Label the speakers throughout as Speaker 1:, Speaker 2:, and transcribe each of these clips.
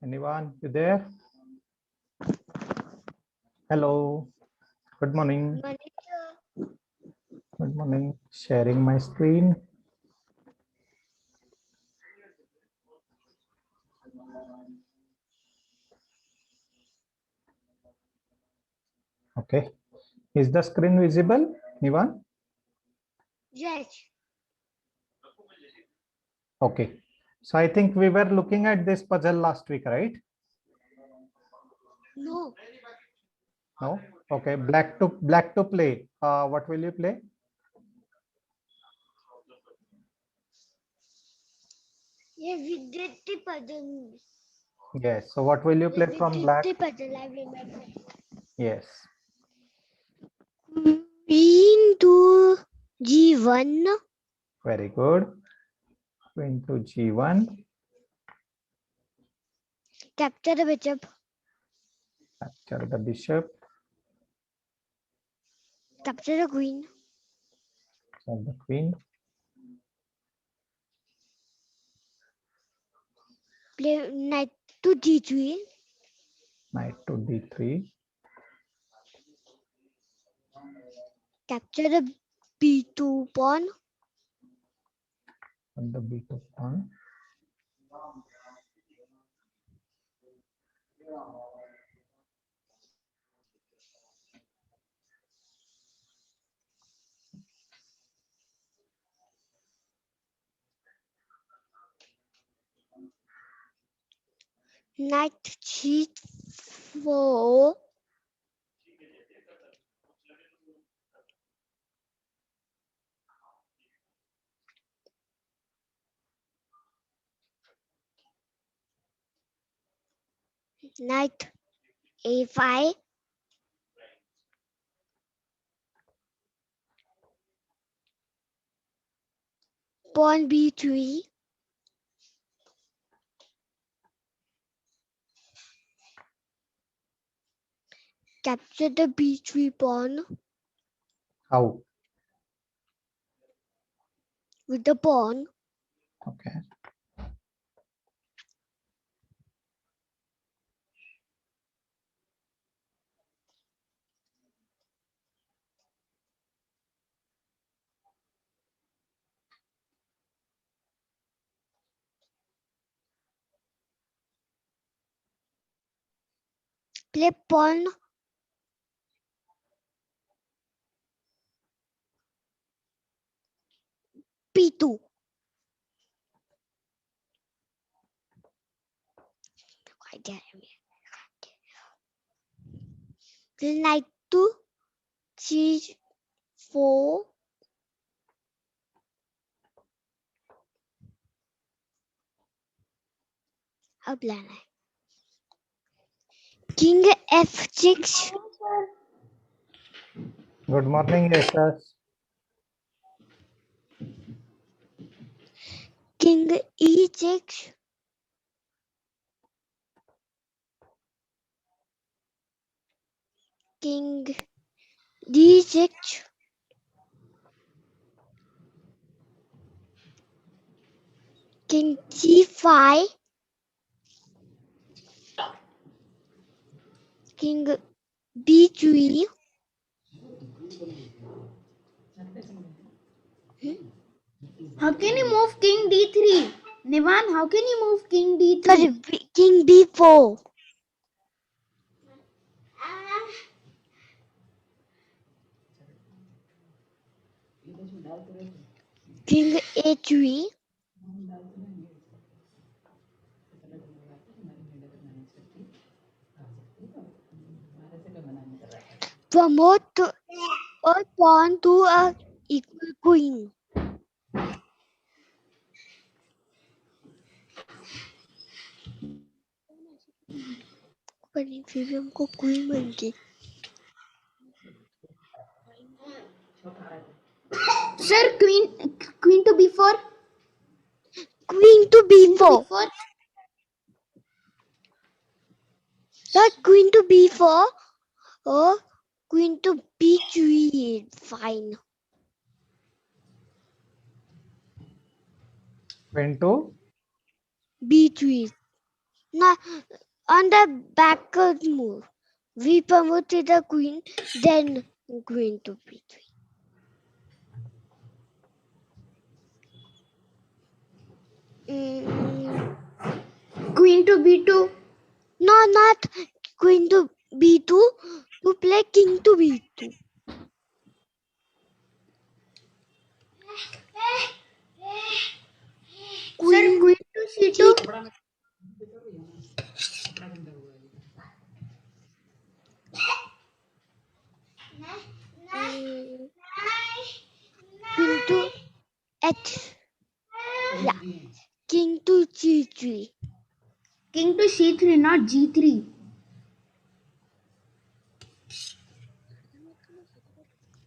Speaker 1: Anyone? You there? Hello. Good morning. Good morning. Sharing my screen. Okay. Is the screen visible, Nivan?
Speaker 2: Yes.
Speaker 1: Okay. So I think we were looking at this puzzle last week, right?
Speaker 2: No.
Speaker 1: No? Okay. Black to play. What will you play?
Speaker 2: Yeah, we did the puzzle.
Speaker 1: Yes. So what will you play
Speaker 2: We
Speaker 1: from
Speaker 2: did
Speaker 1: black?
Speaker 2: the puzzle, I remember.
Speaker 1: Yes.
Speaker 2: Queen to G1.
Speaker 1: Very good. Queen to G1.
Speaker 2: Capture the bishop.
Speaker 1: Capture the bishop.
Speaker 2: Capture the queen.
Speaker 1: Capture the queen.
Speaker 2: Play knight to D3.
Speaker 1: Knight to D3.
Speaker 2: Capture the B2 pawn.
Speaker 1: On the B2 pawn.
Speaker 2: Knight G4. Knight A5. Pawn B3. Capture the B3 pawn
Speaker 1: How?
Speaker 2: with the pawn.
Speaker 1: Okay.
Speaker 2: Play pawn P2. Why did I mean? Knight to G4. अब लाना है. King F6.
Speaker 1: Good morning, Yashas.
Speaker 2: King E6. King D6. King G5. King B3.
Speaker 3: How can you move King D3? Nivan, how can you move King D3?
Speaker 2: Sorry, King B4. King A3. Promote a pawn to a equal queen. पर फिर भी हमको queen बन गई.
Speaker 3: Sir, queen to b4.
Speaker 2: Queen to b4. Sir, queen to b4 or queen to b3 is fine.
Speaker 1: Queen to
Speaker 2: b3. Now, on the backward move, we promoted the queen, then queen to b3.
Speaker 3: Queen to b2.
Speaker 2: No, not queen to b2, to play king to b2.
Speaker 3: Sir, queen to c2.
Speaker 2: Queen to h. Yeah, king to g3.
Speaker 3: King to c3, not g3.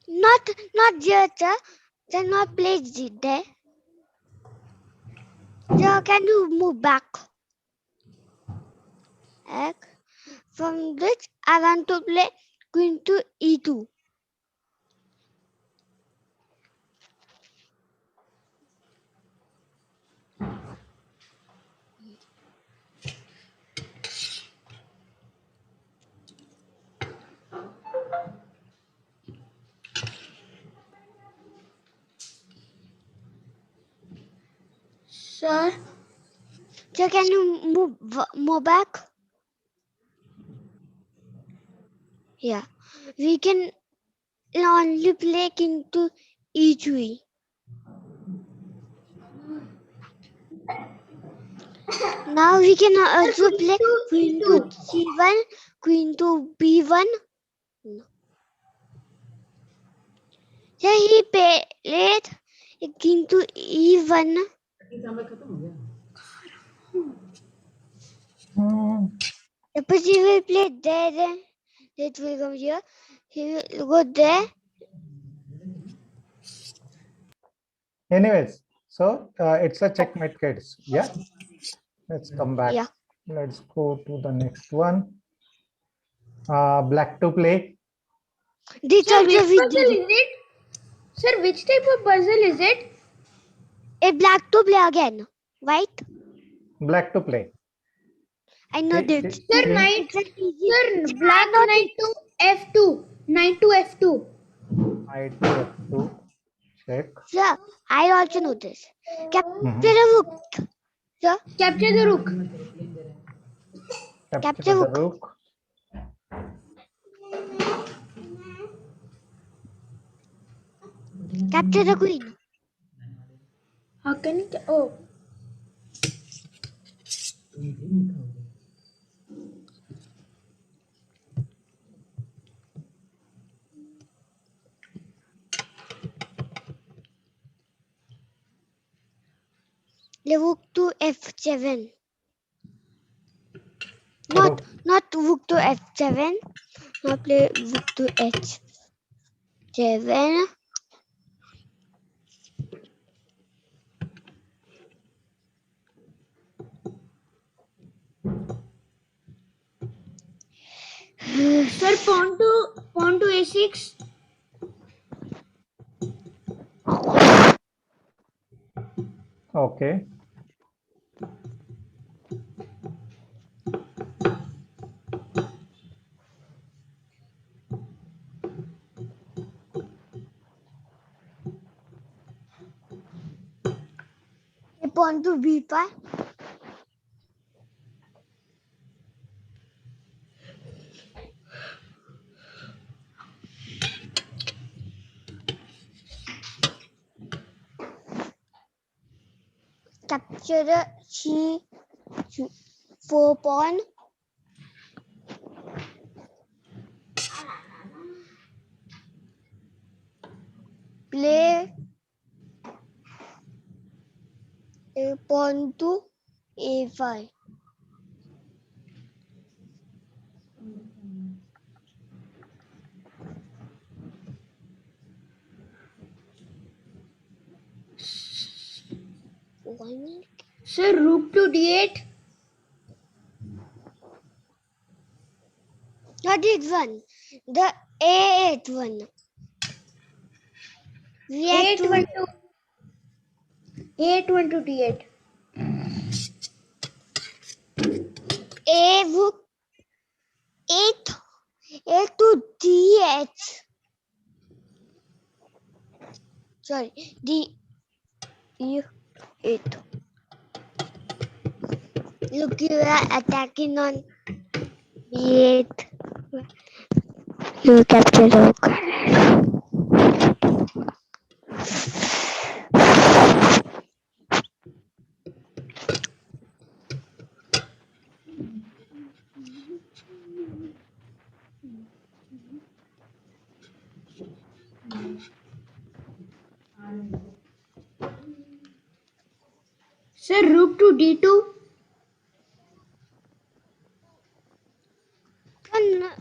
Speaker 2: Not there, sir. They not place it there. Sir, can you move back? From this, I want to play queen to e2.
Speaker 3: Sir,
Speaker 2: Sir, can you move back? Yeah. We can only play king to e3. Now we can also play queen to c1, queen to b1. Yeah, he played king to e1. Suppose he will play there, then it will come here. He will go there.
Speaker 1: anyways. So it's a checkmate case. Yeah. Let's come back.
Speaker 2: Yeah.
Speaker 1: Let's go to the next one. Black to play.
Speaker 2: This
Speaker 3: sir,
Speaker 2: also
Speaker 3: which
Speaker 2: we
Speaker 3: puzzle
Speaker 2: did.
Speaker 3: is it? Sir, which type of puzzle is it?
Speaker 2: A black to play again. White?
Speaker 1: Black to play.
Speaker 2: I know this.
Speaker 3: Sir,
Speaker 1: King.
Speaker 3: knight.
Speaker 2: It's an easy.
Speaker 3: Sir, black
Speaker 2: I know
Speaker 3: knight to f2. Knight to f2.
Speaker 1: Knight to f2. Check.
Speaker 2: Sir, I also know this. Capture
Speaker 1: Mhm.
Speaker 2: the rook. Sir,
Speaker 3: Capture the rook.
Speaker 1: Capture the rook.
Speaker 2: capture the queen.
Speaker 3: How can it? Oh,
Speaker 2: The rook to f7.
Speaker 1: Rook.
Speaker 2: Not rook to f7. Now play rook to h7.
Speaker 3: sir, pawn to a6.
Speaker 1: Okay.
Speaker 2: A pawn to b5. Capture the c4 pawn. Play a pawn to a5.
Speaker 3: Sir, rook to d8.
Speaker 2: Not it one. The A8 one. We have
Speaker 3: A8
Speaker 2: to
Speaker 3: one to A8 one to d8.
Speaker 2: A book 8 A to DH. Sorry, D E 8. Look, you are attacking on D8. You capture the
Speaker 3: Sir, rook to d2.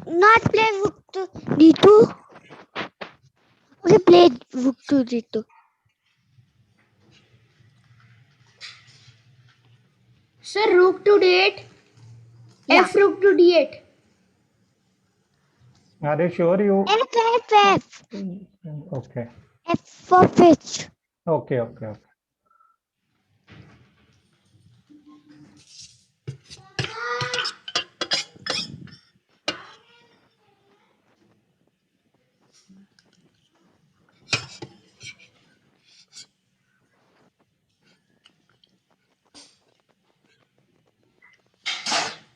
Speaker 2: Not play book to D2. Okay, play book to D2.
Speaker 3: Sir, rook to d8.
Speaker 2: Yeah.
Speaker 3: F rook to d8.
Speaker 1: Are you sure you?
Speaker 2: F.
Speaker 1: Okay.
Speaker 2: F for pitch.
Speaker 1: Okay. Okay. Okay.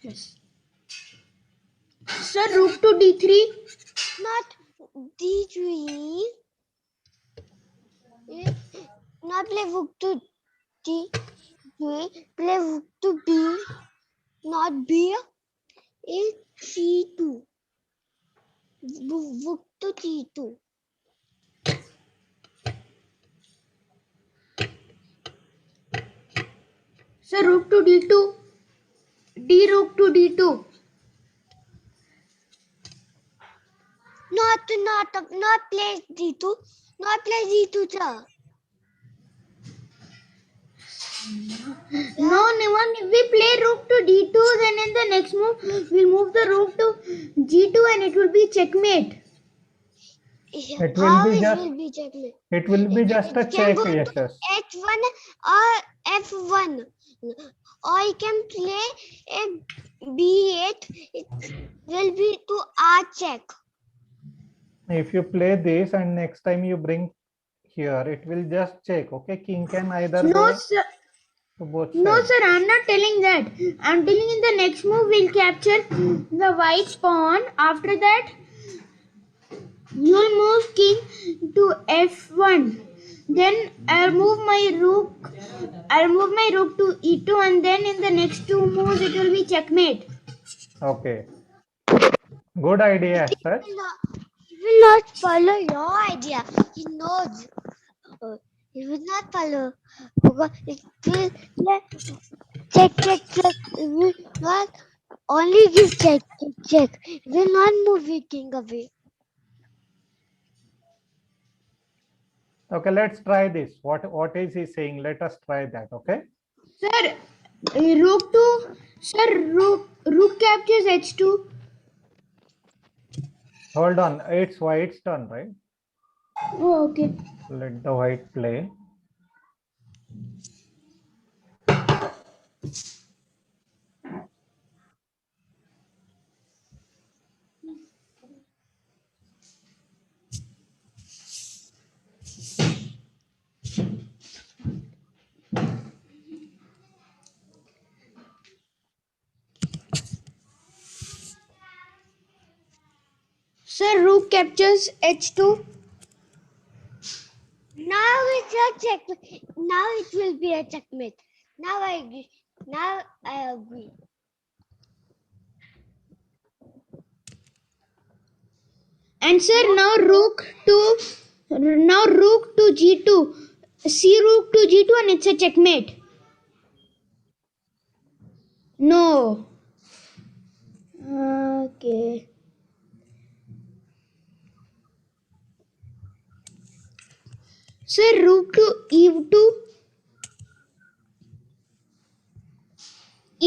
Speaker 3: Yes. Sir, rook to d3.
Speaker 2: Not D3. Not play book to D3. Play book to B. Not B. It's C2. Book to C2.
Speaker 3: Sir, rook to d2. D rook to d2.
Speaker 2: Not play D2. Not play D2, sir.
Speaker 3: No, Nivan, if we play rook to d2, then in the next move, we'll move the rook to g2 and it will be checkmate.
Speaker 1: It will
Speaker 2: How
Speaker 1: be
Speaker 2: it
Speaker 1: just.
Speaker 2: will be checkmate?
Speaker 1: It will be just a
Speaker 2: It can
Speaker 1: check.
Speaker 2: go
Speaker 1: Yes.
Speaker 2: to H1 or F1. Or you can play a B8. It will be to R check.
Speaker 1: If you play this and next time you bring here, it will just check. Okay, king can either
Speaker 3: No,
Speaker 1: go
Speaker 3: sir.
Speaker 1: to both
Speaker 3: No,
Speaker 1: sides.
Speaker 3: sir, I'm not telling that. I'm telling in the next move, we'll capture the white pawn. After that, you'll move king to f1. Then I'll move my rook. I'll move my rook to e2, and then in the next two moves, it will be checkmate.
Speaker 1: Okay. Good idea as such.
Speaker 2: He will not follow your idea. He knows. He will not follow. Because it will check. It will not only give check. It will not move the king away.
Speaker 1: Okay, let's try this. What is he saying? Let us try that. Okay.
Speaker 3: Sir, rook captures h2.
Speaker 1: Hold on. It's white's turn, right?
Speaker 3: Oh, okay.
Speaker 1: Let the white play.
Speaker 3: Sir, rook captures h2.
Speaker 2: Now it's a check. Now it will be a checkmate. Now I agree. Now I agree.
Speaker 3: And sir, now rook to g2. C rook to g2 and it's a checkmate. No. Okay. Sir, rook to e2.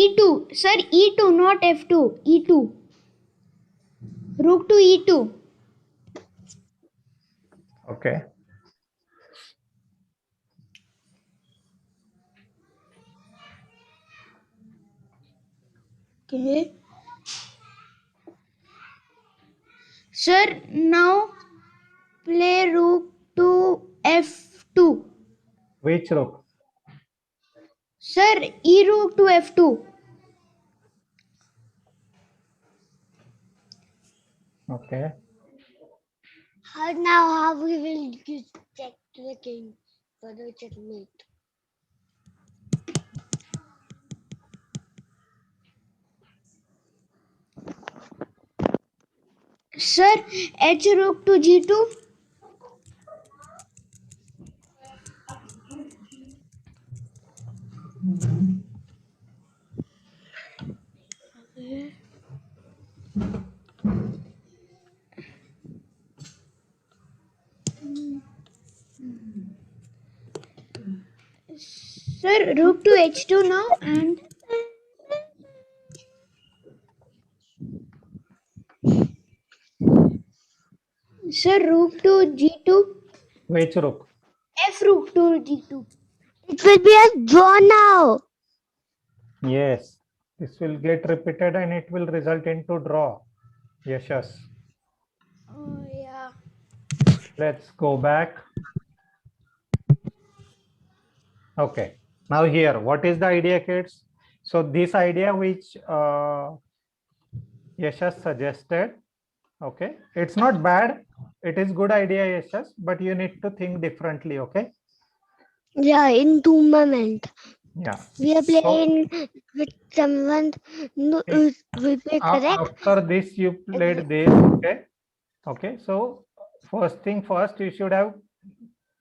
Speaker 3: E2. Sir, E2, not F2. E2. Rook to E2.
Speaker 1: Okay.
Speaker 3: Okay. Sir, now play rook to F2.
Speaker 1: Which rook?
Speaker 3: Sir, E rook to F2.
Speaker 1: Okay.
Speaker 2: How we will give check to the king for the checkmate.
Speaker 3: Sir, H rook to G2. Sir, rook to H2 now and sir, rook to G2.
Speaker 1: Which rook?
Speaker 3: F rook to G2.
Speaker 2: It will be a draw now.
Speaker 1: Yes. This will get repeated and it will result into draw. Yes.
Speaker 3: Oh, yeah.
Speaker 1: Let's go back. Okay. Now here, what is the idea, kids? So this idea which Yashas suggested, okay, it's not bad. It is good idea, Yashas, but you need to think differently, okay?
Speaker 2: Yeah, in tournament.
Speaker 1: Yeah.
Speaker 2: We are
Speaker 1: So,
Speaker 2: playing with someone. No, we play correct.
Speaker 1: after this, you played this, okay? Okay. So first thing first, you should have,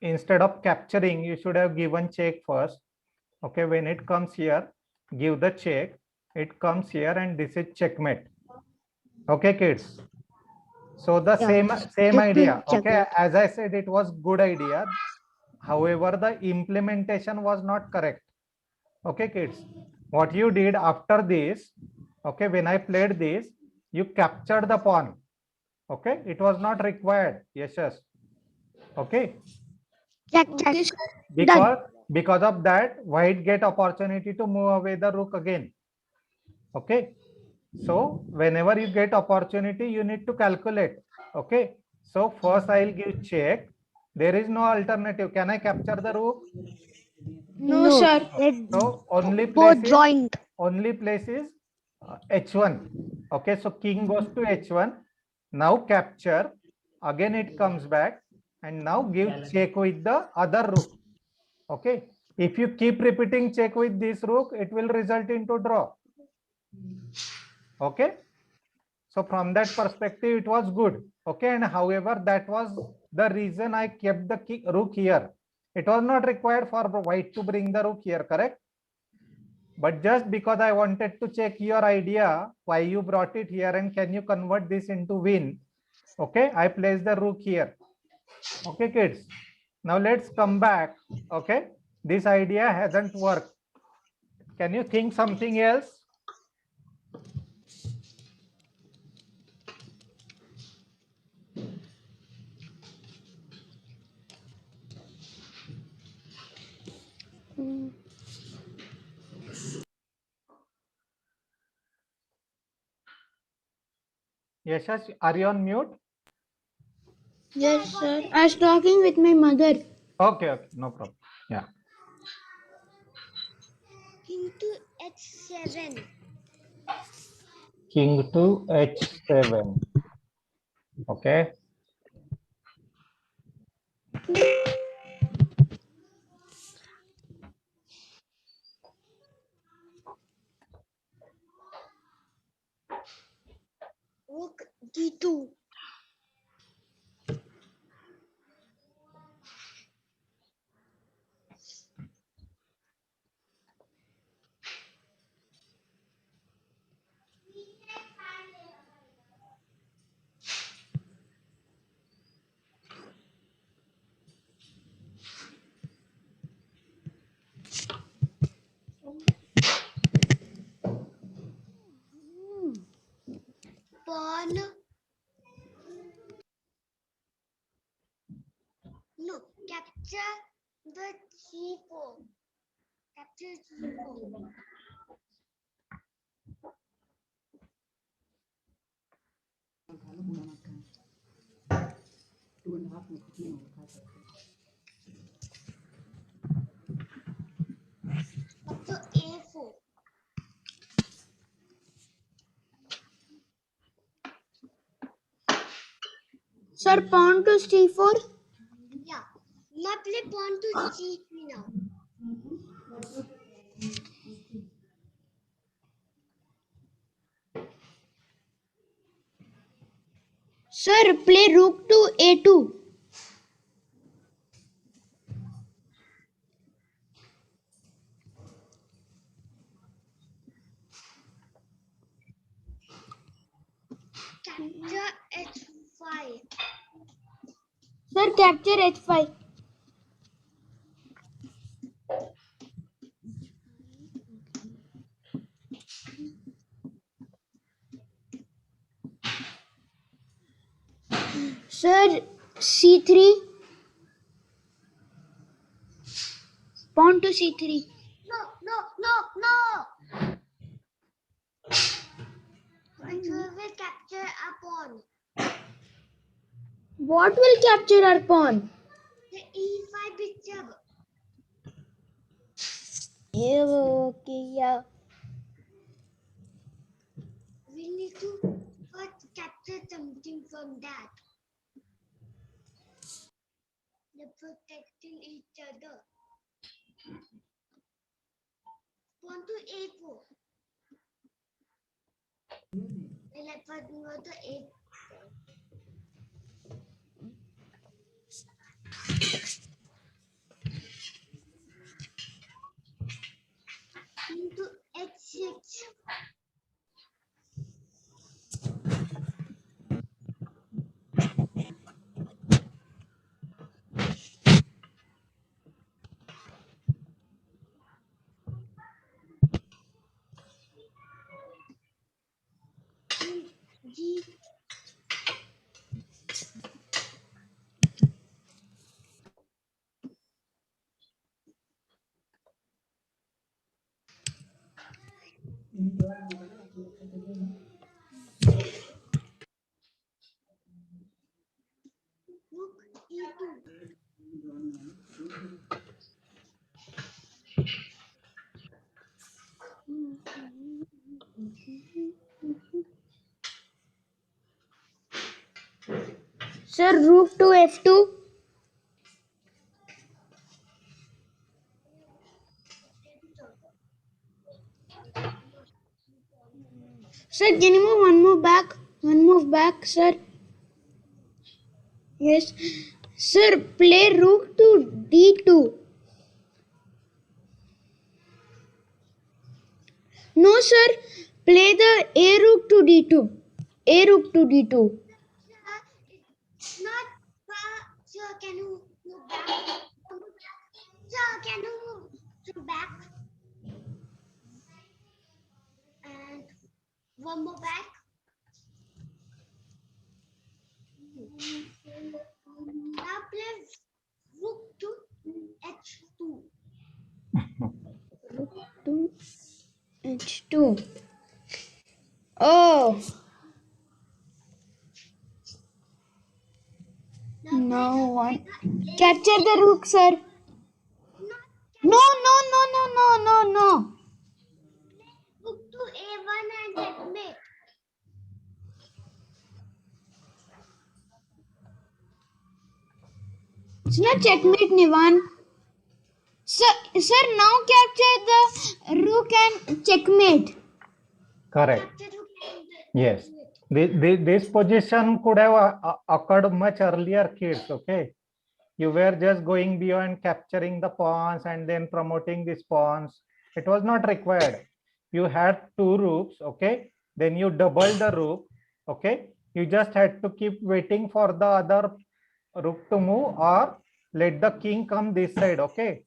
Speaker 1: instead of capturing, you should have given check first. Okay. When it comes here, give the check. It comes here and this is checkmate. Okay, kids. So the
Speaker 2: Yeah.
Speaker 1: same idea. Okay.
Speaker 2: Checkmate.
Speaker 1: As I said, it was good idea. However, the implementation was not correct. Okay, kids. What you did after this, okay, when I played this, you captured the pawn. Okay, it was not required. Yes. Okay.
Speaker 2: Check.
Speaker 1: Because of that, white get opportunity to move away the rook again. Okay. So whenever you get opportunity, you need to calculate. Okay. So first I'll give check. There is no alternative. Can I capture the rook?
Speaker 3: No, sir.
Speaker 1: So only
Speaker 2: Both
Speaker 1: place is
Speaker 2: joint.
Speaker 1: H1. Okay. So king goes to H1. Now capture. Again it comes back. And now give check with the other rook. Okay. If you keep repeating check with this rook, it will result into draw. Okay. So from that perspective, it was good. Okay. And however, that was the reason I kept the rook here. It was not required for white to bring the rook here, correct? But just because I wanted to check your idea, why you brought it here and can you convert this into win? Okay. I placed the rook here. Okay, kids. Now let's come back. Okay. This idea hasn't worked. Can you think something else? Yashash, are you on mute?
Speaker 3: Yes, sir. I was talking with my mother.
Speaker 1: Okay, no problem. Yeah.
Speaker 2: King to H7.
Speaker 1: King to H7. Okay.
Speaker 2: Rook D2. capture the c4. Capture c4. Capture a4.
Speaker 3: Sir, pawn to c4.
Speaker 2: Yeah. Now play pawn to c3 now.
Speaker 3: Sir, play rook to a2.
Speaker 2: Capture h5.
Speaker 3: Sir, capture h5. Sir, c3. Pawn to c3.
Speaker 2: No. It will capture a pawn.
Speaker 3: What will capture our pawn?
Speaker 2: The e5 bishop.
Speaker 3: Okay, yeah.
Speaker 2: We need to first capture something from that. They're protecting each other. Pawn to a4. Let's go to a4. Into h6. G. Rook e2.
Speaker 3: Sir, rook to f2. Sir, can you move one move back? One move back, sir. Yes. Sir, play rook to d2. No, sir. Play the a rook to d2. A rook to d2.
Speaker 2: It's not. Sir, can you move back? Sir, can you move back? And one more back. Now play rook to h2.
Speaker 3: Rook to h2. Oh. Now what? Capture the rook, sir. No, no, no, no, no, no, no.
Speaker 2: Rook to a1 and checkmate.
Speaker 3: It's not checkmate, Nivan. Sir, now capture the rook and checkmate.
Speaker 1: Correct.
Speaker 2: Capture rook and
Speaker 1: Yes.
Speaker 2: checkmate.
Speaker 1: This position could have occurred much earlier, kids. Okay. You were just going beyond capturing the pawns and then promoting these pawns. It was not required. You had two rooks, okay? Then you double the rook, okay? You just had to keep waiting for the other rook to move or let the king come this side, okay?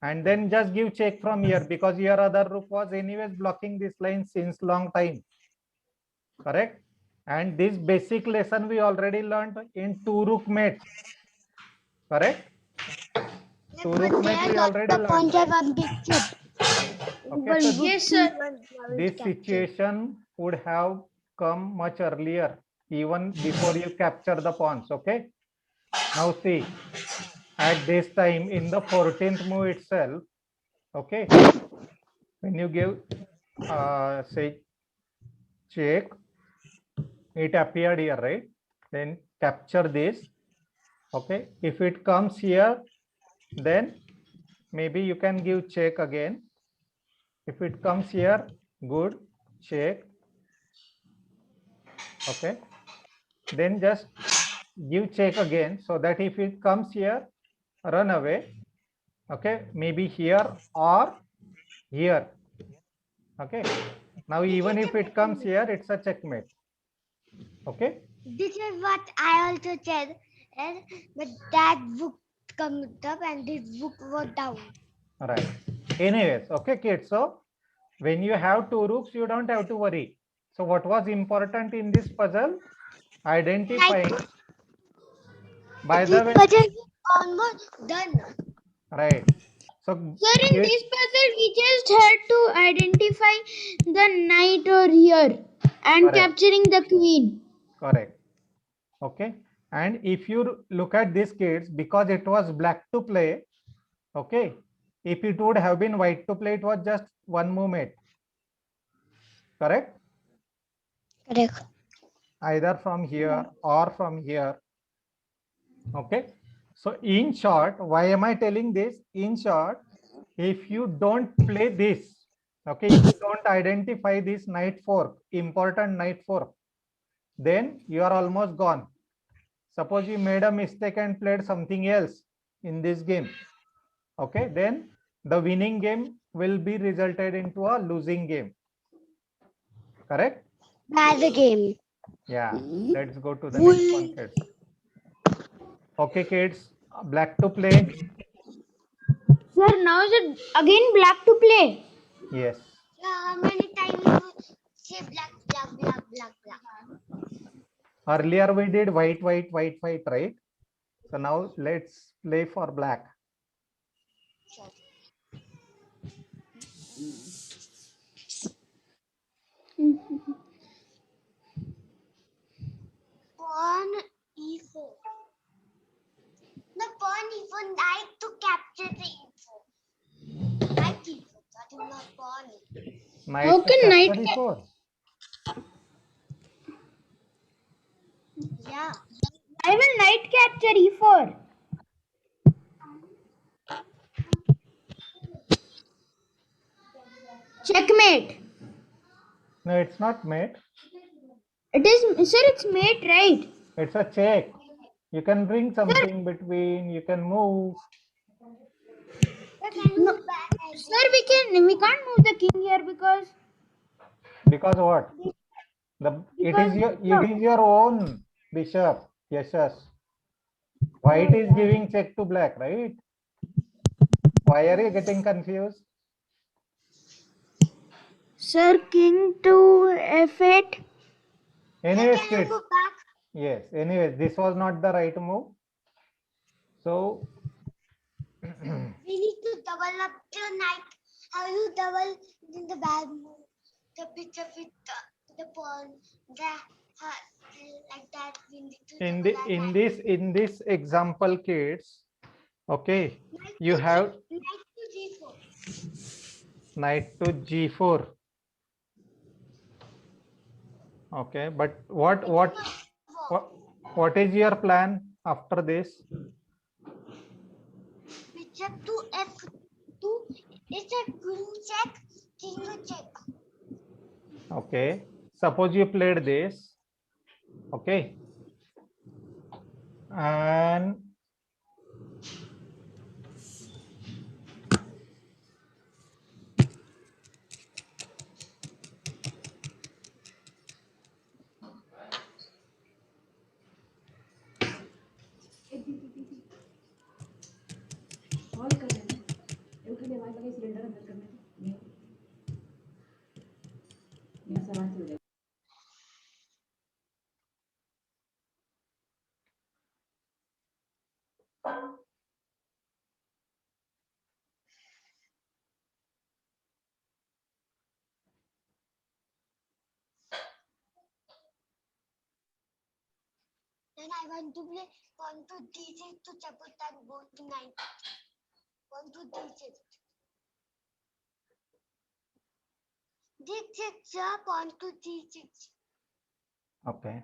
Speaker 1: And then just give check from here because your other rook was anyways blocking this line since long time, correct? And this basic lesson we already learned in two rook mate, correct? Two rook mate we already
Speaker 2: The
Speaker 1: learned.
Speaker 2: point
Speaker 1: Right?
Speaker 2: one big chip.
Speaker 1: Okay, so
Speaker 3: Yes, sir.
Speaker 1: this situation would have come much earlier, even before you capture the pawns. Okay. Now see, at this time in the 14th move itself, okay, when you give say check, it appeared here, right? Then capture this. Okay, if it comes here, then maybe you can give check again. If it comes here, good, check. Okay, then just give check again, so that if it comes here, run away. Okay, maybe here or here. Okay, now even if it comes here, it's a checkmate. Okay,
Speaker 2: This is what I also said, but that book comes up and this book was down.
Speaker 1: right. Anyways, okay, kids. So when you have two rooks, you don't have to worry. So what was important in this puzzle? Identifying. By the
Speaker 2: This
Speaker 1: way,
Speaker 2: puzzle is almost done.
Speaker 1: right. So
Speaker 3: Sir, in
Speaker 1: kids,
Speaker 3: this puzzle, we just had to identify the knight over here and
Speaker 1: correct,
Speaker 3: capturing the queen.
Speaker 1: correct. Okay. And if you look at these kids, because it was black to play, okay, if it would have been white to play, it was just one movement. Correct?
Speaker 2: Correct.
Speaker 1: Either from here or from here. Okay. So in short, why am I telling this? In short, if you don't play this, okay, if you don't identify this knight fork, important knight fork, then you are almost gone. Suppose you made a mistake and played something else in this game. Okay, then the winning game will be resulted into a losing game. Correct?
Speaker 2: That's the game.
Speaker 1: Yeah. Let's go to the next one, kids. Okay, kids. Black to play.
Speaker 3: Sir, now is it again black to play?
Speaker 1: Yes.
Speaker 2: How many times you say black, black, black, black, black?
Speaker 1: Earlier we did white, white, white, white, right? So now let's play for black.
Speaker 2: Pawn e4. The pawn e4 knight to capture the e4. Knight e4. That is not pawn.
Speaker 1: Knight
Speaker 3: How
Speaker 1: to
Speaker 3: can knight
Speaker 1: capture e4.
Speaker 2: Yeah.
Speaker 3: I will knight capture e4. Checkmate.
Speaker 1: No, it's not mate.
Speaker 3: It is, sir, it's mate, right?
Speaker 1: It's a check. You can bring something between. You can move.
Speaker 2: But can you
Speaker 3: No,
Speaker 2: move back as
Speaker 3: sir, we can't move the king here because
Speaker 1: Because what? It
Speaker 3: because
Speaker 1: is your own bishop. Yes, yes. White is giving check to black, right? Why are you getting confused?
Speaker 3: sir, king to f8.
Speaker 1: Anyways,
Speaker 2: can you
Speaker 1: kids.
Speaker 2: move back?
Speaker 1: Yes. Anyways, this was not the right move. So
Speaker 2: We need to double up the knight. How you double in the bad move? The bishop with the pawn. Like that. We need to
Speaker 1: in
Speaker 2: double
Speaker 1: the
Speaker 2: that.
Speaker 1: in this example, kids, okay,
Speaker 2: Knight
Speaker 1: you
Speaker 2: to
Speaker 1: have
Speaker 2: knight to g4.
Speaker 1: knight to g4. Okay, but what
Speaker 2: It
Speaker 1: what
Speaker 2: will not
Speaker 1: what
Speaker 2: work.
Speaker 1: what is your plan after this?
Speaker 2: Bishop to f2. It's a queen check. King check.
Speaker 1: Okay, suppose you played this. Okay, and
Speaker 2: Then I want to play pawn to d6 to support that go to 9. Pawn to d6. D6, pawn to d6.
Speaker 1: Okay.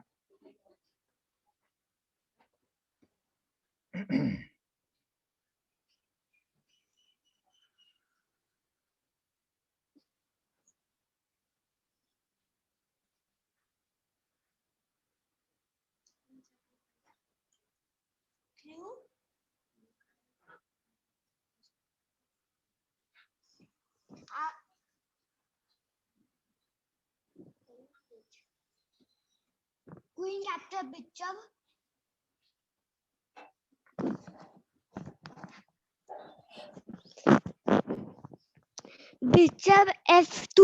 Speaker 2: Clue. Queen capture bishop. Bishop f2.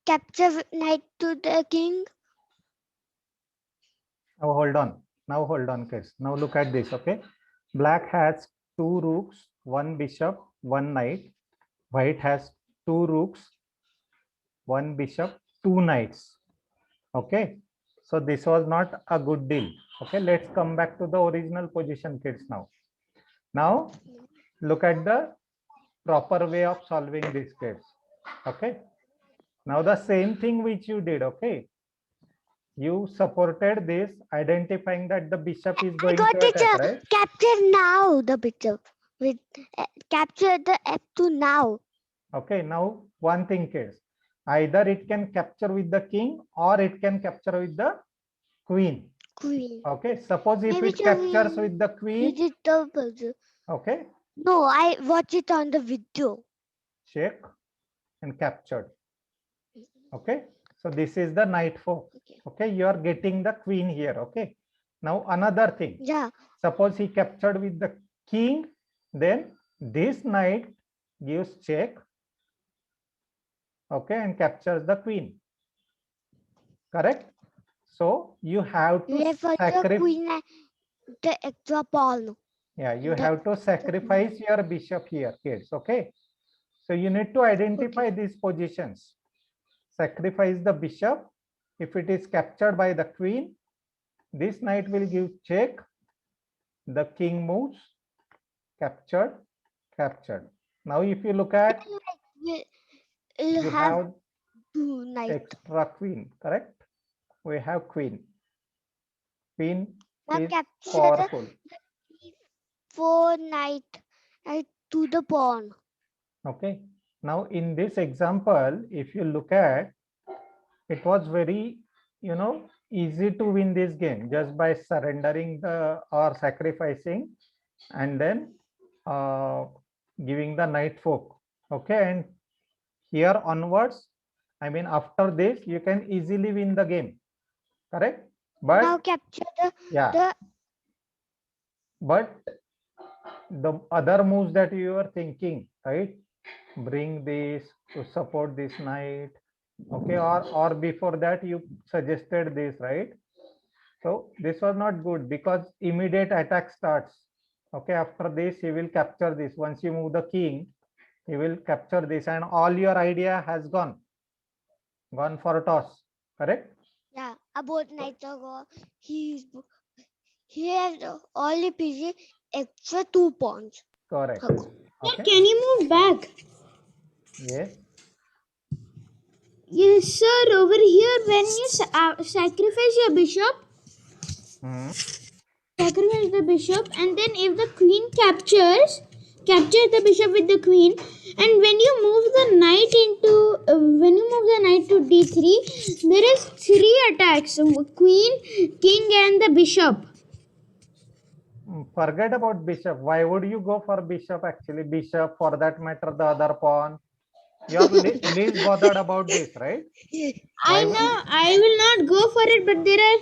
Speaker 2: Capture knight to the king.
Speaker 1: Now hold on. Now hold on, kids. Now look at this. Okay. Black has 2 rooks, 1 bishop, 1 knight. White has 2 rooks, 1 bishop, 2 knights. Okay. So this was not a good deal. Okay. Let's come back to the original position, kids. Now look at the proper way of solving this, kids. Okay. Now the same thing which you did. Okay. You supported this, identifying that the bishop is
Speaker 2: I
Speaker 1: going
Speaker 2: got
Speaker 1: to
Speaker 2: it.
Speaker 1: attack, right?
Speaker 2: Capture now the bishop. With capture the f2 now.
Speaker 1: Okay, now one thing is either it can capture with the king or it can capture with the queen.
Speaker 2: Queen.
Speaker 1: Okay, suppose if
Speaker 2: Maybe
Speaker 1: it captures with the queen,
Speaker 2: Vegetable.
Speaker 1: okay,
Speaker 2: No, I watch it on the video.
Speaker 1: check and captured. Okay, so this is the knight 4.
Speaker 2: Okay.
Speaker 1: Okay, you are getting the queen here. Okay, now another thing.
Speaker 2: Yeah.
Speaker 1: Suppose he captured with the king, then this knight gives check. Okay, and captures the queen. Correct? So you have to sacrifice.
Speaker 2: Queen and the extra pawn.
Speaker 1: Yeah, you have to sacrifice your bishop here, kids. Okay. So you need to identify these positions. Sacrifice the bishop. If it is captured by the queen, this knight will give check. The king moves. Captured, captured. Now, if you look at, you have
Speaker 2: two knights.
Speaker 1: extra queen, correct? We have queen. Queen is powerful.
Speaker 2: 4 knight to the pawn.
Speaker 1: Okay. Now, in this example, if you look at, it was very, easy to win this game just by surrendering the or sacrificing and then giving the knight fork. Okay. And here onwards, I mean, after this, you can easily win the game. Correct? But
Speaker 2: now capture
Speaker 1: but the other moves that you are thinking, right? Bring this to support this knight. Okay, or before that you suggested this, right? So this was not good because immediate attack starts. Okay, after this he will capture this. Once you move the king, he will capture this and all your idea has gone for toss. Correct?
Speaker 2: Yeah, about knight he has only pieces extra 2 pawns.
Speaker 1: Correct. Okay.
Speaker 3: Can you move back?
Speaker 1: Yes.
Speaker 3: Yes, sir. Over here, when you sacrifice your bishop, sacrifice the bishop, and then if the queen capture the bishop with the queen, and when you move the knight to d3, there is 3 attacks: queen, king, and the bishop.
Speaker 1: Forget about bishop. Why would you go for bishop? Actually, bishop, for that matter, the other pawn. You are least bothered about this, right?
Speaker 3: I know. I will not go for it, but there are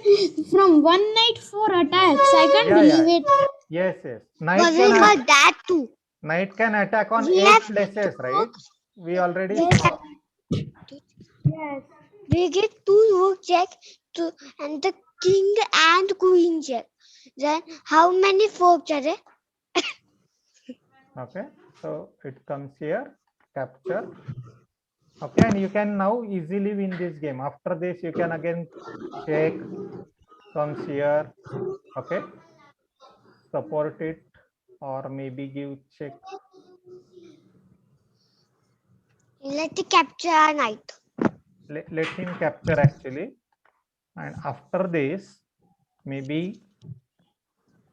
Speaker 3: from 1 knight 4 attacks. I can't believe it.
Speaker 1: Yes. Knight can attack on 8 places, right? We already saw.
Speaker 2: Yes. We get 2 rook check and the king and queen check. Then how many forks are there?
Speaker 1: Okay, so it comes here, capture, Okay, and you can now easily win this game. After this, you can again check, comes here. Okay, support it, or maybe give check.
Speaker 2: Let it capture a knight.
Speaker 1: Let him capture actually, and after this, maybe,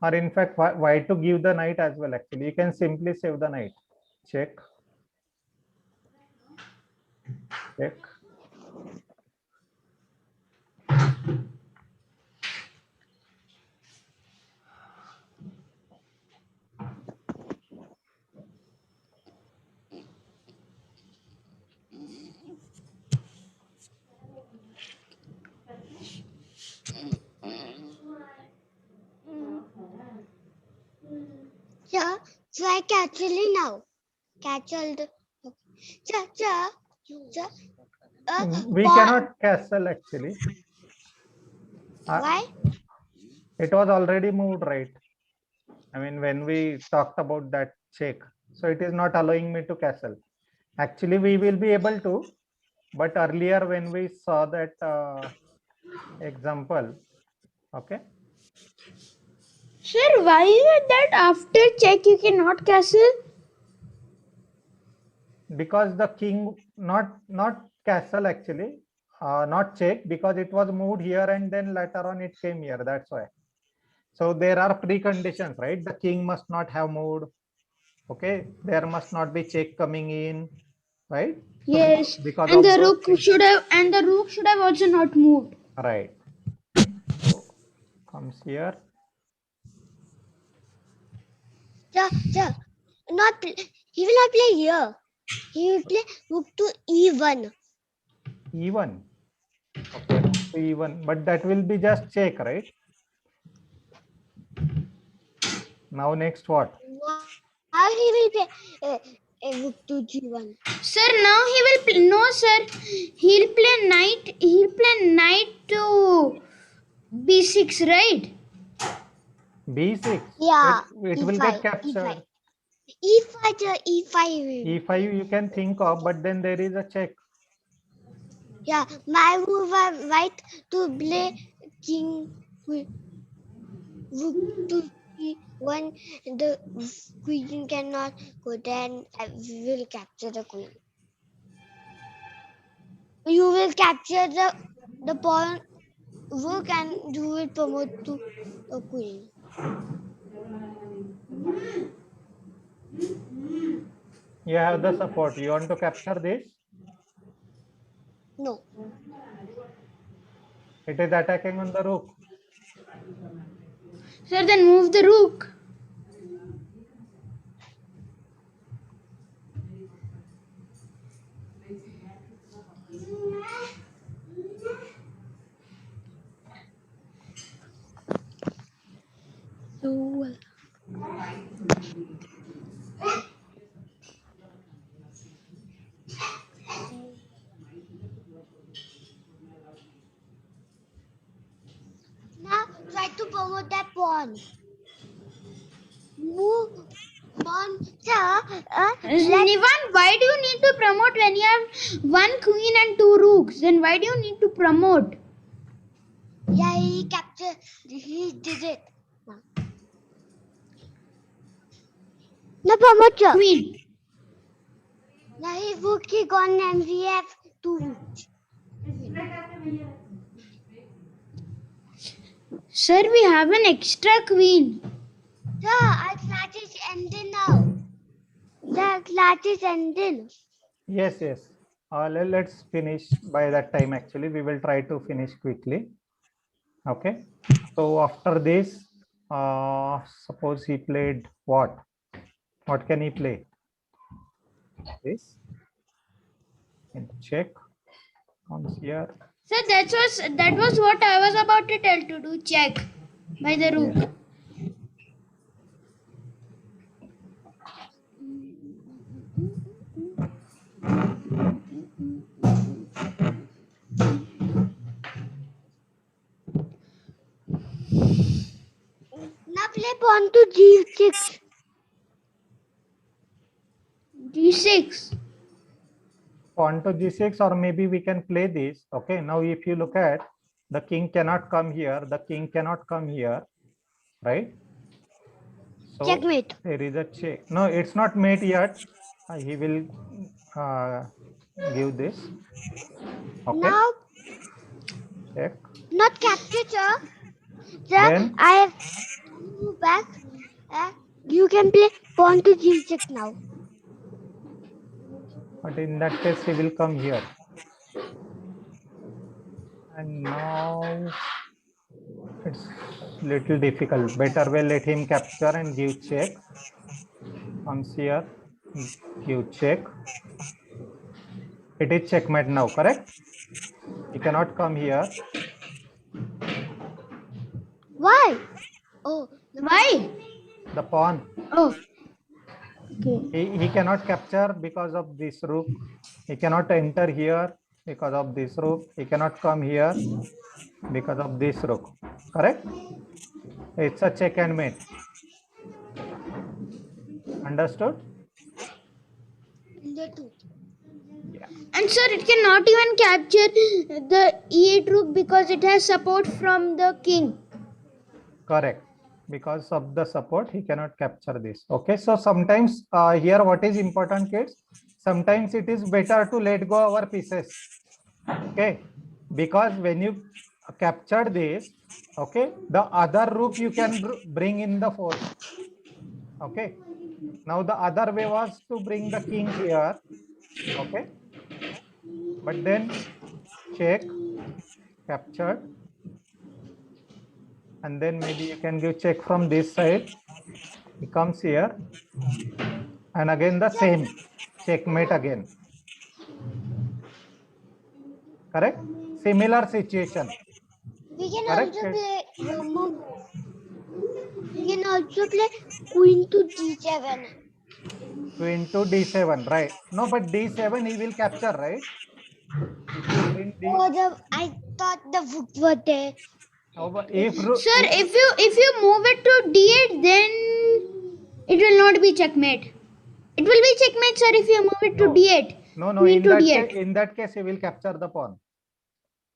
Speaker 1: or in fact, why to give the knight as well? Actually, you can simply save the knight. Check, check.
Speaker 2: Yeah, try capturing now. Catch all the. Ja, ja, ja.
Speaker 1: We
Speaker 2: Pawn.
Speaker 1: cannot castle actually.
Speaker 2: Why?
Speaker 1: It was already moved, right? I mean, when we talked about that check, so it is not allowing me to castle. Actually, we will be able to, but earlier when we saw that example, okay,
Speaker 3: Sir, why is it that after check you cannot castle?
Speaker 1: because the king, not castle actually, not check, because it was moved here and then later on it came here. That's why. So there are preconditions, right? The king must not have moved. Okay, there must not be check coming in, right? So
Speaker 3: Yes,
Speaker 1: because
Speaker 3: and
Speaker 1: of
Speaker 3: the
Speaker 1: those
Speaker 3: rook
Speaker 1: things,
Speaker 3: should have also not moved.
Speaker 1: right? So comes here.
Speaker 2: Ja, ja. Not. He will not play here. He will play rook to e1.
Speaker 1: E1. Okay, E1, but that will be just check, right? Now next what?
Speaker 2: How he will play rook to g1?
Speaker 3: Sir, now he will no sir. He'll play knight. He'll play knight to b6, right?
Speaker 1: B6.
Speaker 2: Yeah,
Speaker 1: It will get
Speaker 2: e5,
Speaker 1: captured.
Speaker 2: e5, ja, e5.
Speaker 1: E5 you can think of, but then there is a check.
Speaker 2: Yeah, my move are right to play king with rook to e1. The queen cannot go. Then I will capture the queen. You will capture the pawn rook and you will promote to the queen.
Speaker 1: You have the support. You want to capture this?
Speaker 2: No.
Speaker 1: It is attacking on the rook.
Speaker 3: Sir, then move the rook.
Speaker 2: So, now try to promote that pawn. Move pawn.
Speaker 3: Nivan, why do you need to promote when you have one queen and two rooks? Then why do you need to promote?
Speaker 2: Yeah, he captured. He did it. No promote.
Speaker 3: Queen.
Speaker 2: Now he rook he gone and we have two rooks.
Speaker 3: Sir, we have an extra queen.
Speaker 2: Yeah, our class is ending now. The class is ending.
Speaker 1: Yes, yes. Let's finish by that time. Actually, we will try to finish quickly. Okay. So after this, suppose he played what? What can he play? This. And check. Comes here.
Speaker 3: Sir, that was what I was about to tell, to do check by the rook.
Speaker 1: Yes.
Speaker 2: Now play pawn to g6.
Speaker 3: d6.
Speaker 1: pawn to g6, or maybe we can play this. Okay, now if you look at, the king cannot come here, the king cannot come here, right? So
Speaker 2: Checkmate.
Speaker 1: there is a check. No, it's not mate yet. He will give this. Okay,
Speaker 2: Now,
Speaker 1: check.
Speaker 2: not capture, sir. Sir,
Speaker 1: Then
Speaker 2: I have move back. You can play pawn to g6 now.
Speaker 1: but in that case he will come here. And now it's little difficult. Better well let him capture and give check. Comes here, give check. It is checkmate now, correct? He cannot come here.
Speaker 2: Why? Oh,
Speaker 3: Why?
Speaker 1: The pawn.
Speaker 3: Oh. Okay.
Speaker 1: He cannot capture because of this rook. He cannot enter here because of this rook. He cannot come here because of this rook. Correct? It's a check and mate. Understood?
Speaker 2: the two.
Speaker 1: Yeah.
Speaker 3: And sir, it cannot even capture the e8 rook because it has support from the king.
Speaker 1: Correct. Because of the support, he cannot capture this. Okay. So sometimes here, what is important, kids? Sometimes it is better to let go our pieces. Okay. Because when you capture this, okay, the other rook you can bring in the force. Okay. Now the other way was to bring the king here. Okay. But then check, captured. And then maybe you can give check from this side. He comes here. And again the same checkmate again. Correct? Similar situation.
Speaker 2: We can
Speaker 1: Correct.
Speaker 2: also play we can also play queen to d7.
Speaker 1: Queen to d7, right? No, but d7 he will capture, right? Queen d.
Speaker 2: Oh, I thought the rook were there.
Speaker 1: If
Speaker 3: Sir, if you move it to d8, then it will not be checkmate. It will be checkmate, sir, if you move it to
Speaker 1: No.
Speaker 3: d8.
Speaker 1: no,
Speaker 3: Queen to d8.
Speaker 1: in that case he will capture the pawn.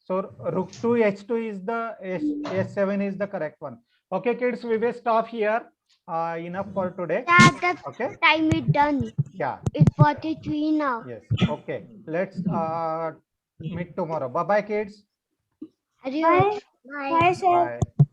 Speaker 1: So rook to h2 is the s7 is the correct one. Okay, kids, we will stop here. Enough for today.
Speaker 2: Yeah, the
Speaker 1: Okay.
Speaker 2: time is done.
Speaker 1: Yeah.
Speaker 2: It's 43 now.
Speaker 1: Yes. Okay. Let's meet tomorrow. Bye bye, kids.
Speaker 2: Adios. Bye.
Speaker 3: Bye, sir.
Speaker 1: Bye.